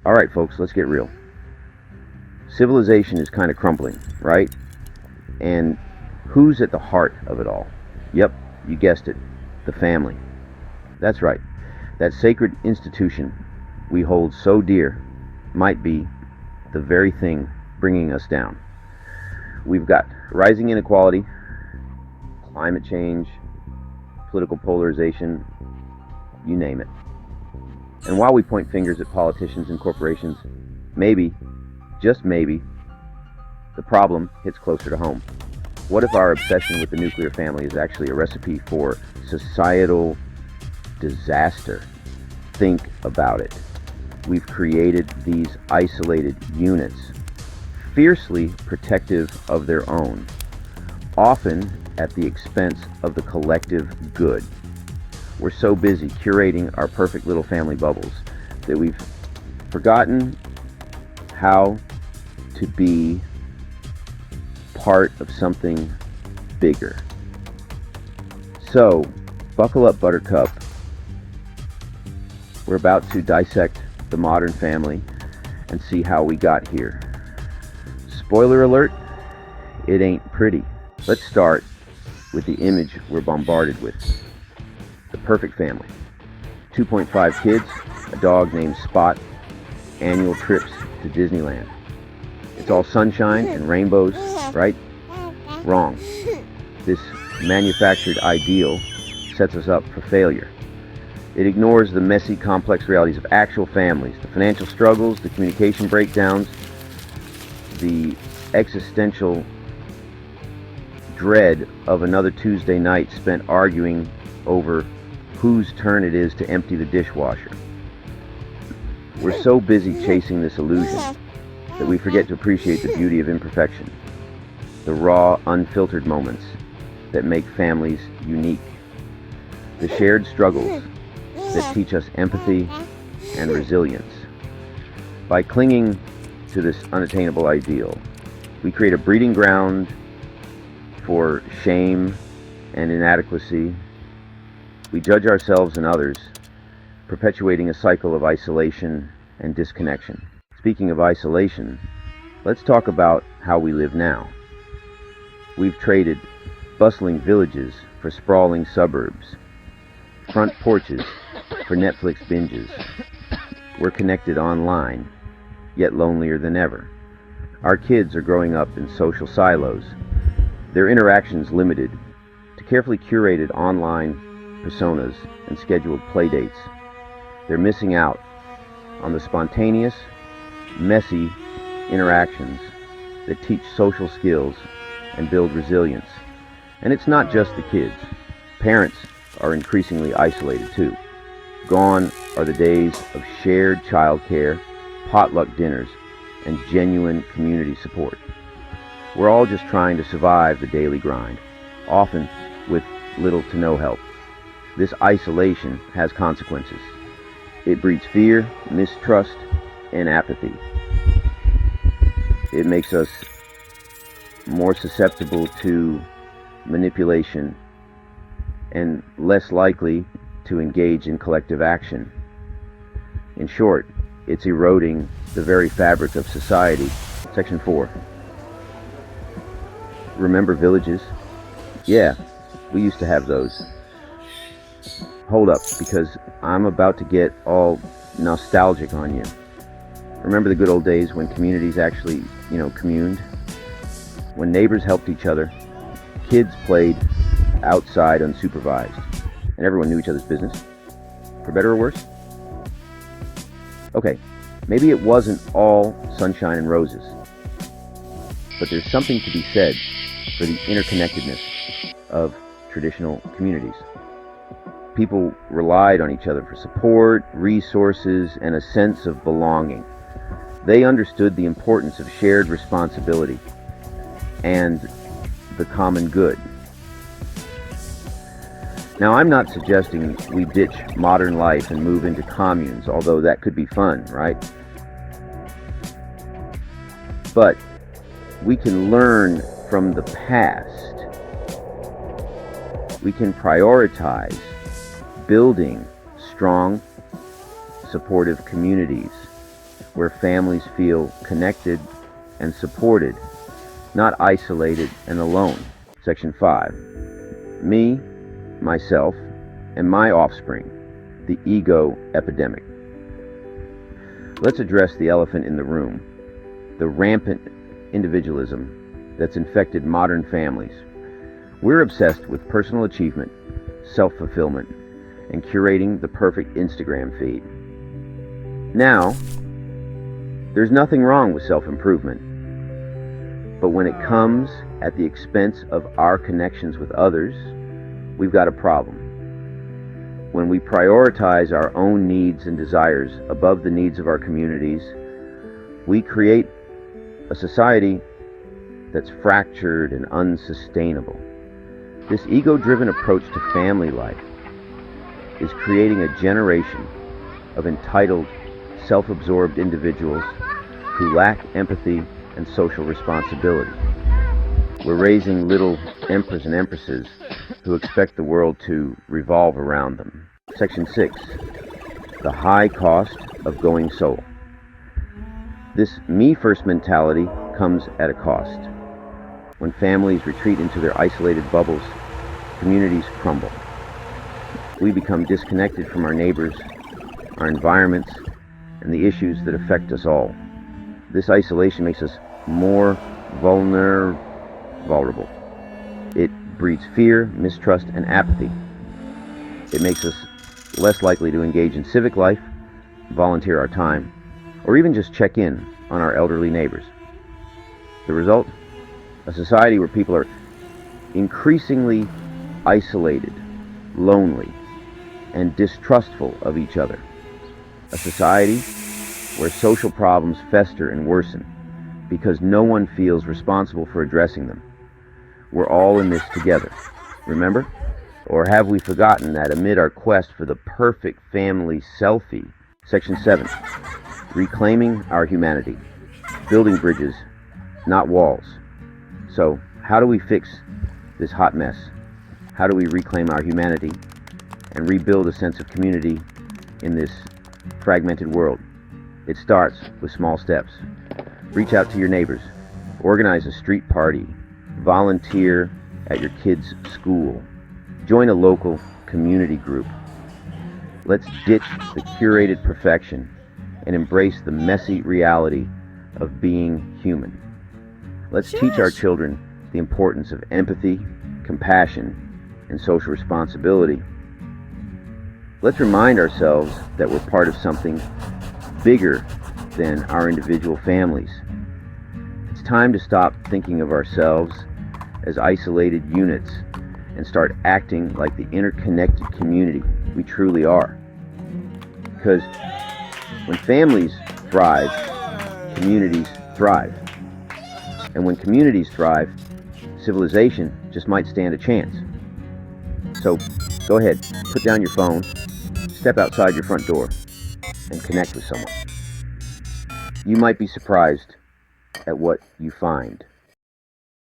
Alright folks, let's get real. Civilization is kind of crumbling, right? And who's at the heart of it all? Yep, you guessed it, the family. That's right, that sacred institution we hold so dear might be the very thing bringing us down. We've got rising inequality, climate change, political polarization, you name it. And while we point fingers at politicians and corporations, maybe, just maybe, the problem hits closer to home. What if our obsession with the nuclear family is actually a recipe for societal disaster? Think about it. We've created these isolated units, fiercely protective of their own, often at the expense of the collective good. We're so busy curating our perfect little family bubbles that we've forgotten how to be part of something bigger. So, buckle up, Buttercup. We're about to dissect the modern family and see how we got here. Spoiler alert, it ain't pretty. Let's start with the image we're bombarded with. The perfect family. 2.5 kids, a dog named Spot, annual trips to Disneyland. It's all sunshine and rainbows, right? Wrong. This manufactured ideal sets us up for failure. It ignores the messy, complex realities of actual families, the financial struggles, the communication breakdowns, the existential dread of another Tuesday night spent arguing over whose turn it is to empty the dishwasher. We're so busy chasing this illusion that we forget to appreciate the beauty of imperfection, the raw, unfiltered moments that make families unique, the shared struggles that teach us empathy and resilience. By clinging to this unattainable ideal, we create a breeding ground for shame and inadequacy. We judge ourselves and others, perpetuating a cycle of isolation and disconnection. Speaking of isolation, let's talk about how we live now. We've traded bustling villages for sprawling suburbs, front porches for Netflix binges. We're connected online, yet lonelier than ever. Our kids are growing up in social silos, their interactions limited to carefully curated online personas and scheduled playdates. They're missing out on the spontaneous, messy interactions that teach social skills and build resilience. And it's not just the kids. Parents are increasingly isolated too. Gone are the days of shared childcare, potluck dinners, and genuine community support. We're all just trying to survive the daily grind, often with little to no help. This isolation has consequences. It breeds fear, mistrust, and apathy. It makes us more susceptible to manipulation and less likely to engage in collective action. In short, it's eroding the very fabric of society. Section 4. Remember villages? Yeah, we used to have those. Hold up, because I'm about to get all nostalgic on you. Remember the good old days when communities actually, communed? When neighbors helped each other, kids played outside unsupervised, and everyone knew each other's business, for better or worse? Okay, maybe it wasn't all sunshine and roses, but there's something to be said for the interconnectedness of traditional communities. People relied on each other for support, resources, and a sense of belonging. They understood the importance of shared responsibility and the common good. Now, I'm not suggesting we ditch modern life and move into communes, although that could be fun, right? But we can learn from the past. We can prioritize building strong, supportive communities where families feel connected and supported, not isolated and alone. Section 5. Me, myself, and my offspring, the ego epidemic. Let's address the elephant in the room, the rampant individualism that's infected modern families. We're obsessed with personal achievement, self-fulfillment, and curating the perfect Instagram feed. Now, there's nothing wrong with self-improvement, but when it comes at the expense of our connections with others, we've got a problem. When we prioritize our own needs and desires above the needs of our communities, we create a society that's fractured and unsustainable. This ego-driven approach to family life is creating a generation of entitled, self-absorbed individuals who lack empathy and social responsibility. We're raising little emperors and empresses who expect the world to revolve around them. Section 6. The high cost of going solo. This me-first mentality comes at a cost. When families retreat into their isolated bubbles, communities crumble. We become disconnected from our neighbors, our environments, and the issues that affect us all. This isolation makes us more vulnerable. It breeds fear, mistrust, and apathy. It makes us less likely to engage in civic life, volunteer our time, or even just check in on our elderly neighbors. The result? A society where people are increasingly isolated, lonely, and distrustful of each other. A society where social problems fester and worsen because no one feels responsible for addressing them. We're all in this together, remember? Or have we forgotten that amid our quest for the perfect family selfie? Section 7. Reclaiming our humanity. Building bridges, not walls. So, how do we fix this hot mess? How do we reclaim our humanity and rebuild a sense of community in this fragmented world? It starts with small steps. Reach out to your neighbors. Organize a street party. Volunteer at your kids' school. Join a local community group. Let's ditch the curated perfection and embrace the messy reality of being human. Let's teach our children the importance of empathy, compassion, and social responsibility. Let's remind ourselves that we're part of something bigger than our individual families. It's time to stop thinking of ourselves as isolated units and start acting like the interconnected community we truly are. Because when families thrive, communities thrive. And when communities thrive, civilization just might stand a chance. So go ahead, put down your phone, step outside your front door, and connect with someone. You might be surprised at what you find.